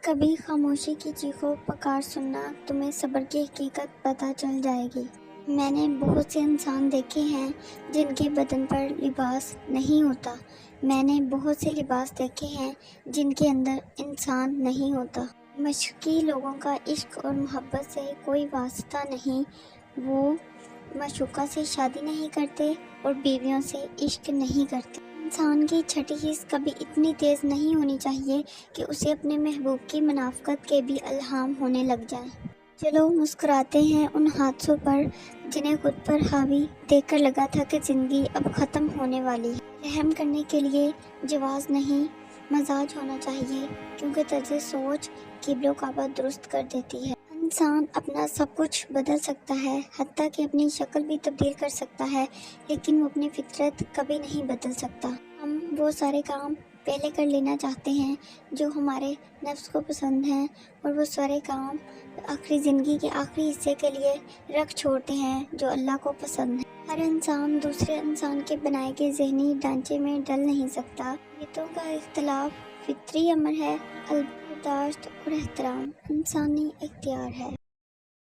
کبھی خاموشی کی چیخو پکار سننا، تمہیں صبر کی حقیقت پتہ چل جائے گی۔ میں نے بہت سے انسان دیکھے ہیں جن کے بدن پر لباس نہیں ہوتا۔ میں نے بہت سے لباس دیکھے ہیں جن کے اندر انسان نہیں ہوتا۔ مشرقی لوگوں کا عشق اور محبت سے کوئی واسطہ نہیں۔ وہ معشوقہ سے شادی نہیں کرتے اور بیویوں سے عشق نہیں کرتے۔ انسان کی چھٹی حس کبھی اتنی تیز نہیں ہونی چاہیے کہ اسے اپنے محبوب کی منافقت کے بھی الہام ہونے لگ جائیں۔ چلو مسکراتے ہیں ان حادثوں پر جنہیں خود پر حاوی دیکھ کر لگا تھا کہ زندگی اب ختم ہونے والی ہے۔ رحم کرنے کے لیے جواز نہیں، مزاج ہونا چاہیے، کیونکہ طرز سوچ قبل و کعبہ درست کر دیتی ہے۔ انسان اپنا سب کچھ بدل سکتا ہے، حتیٰ کہ اپنی شکل بھی تبدیل کر سکتا ہے، لیکن وہ اپنی فطرت کبھی نہیں بدل سکتا۔ ہم وہ سارے کام پہلے کر لینا چاہتے ہیں جو ہمارے نفس کو پسند ہیں، اور وہ سارے کام آخری زندگی کے آخری حصے کے لیے رکھ چھوڑتے ہیں جو اللہ کو پسند ہے۔ ہر انسان دوسرے انسان کے بنائے گئے ذہنی ڈھانچے میں ڈل نہیں سکتا۔ نیتوں کا اختلاف فطری امر ہے، البتہ برداشت اور احترام انسانی اختیار ہے۔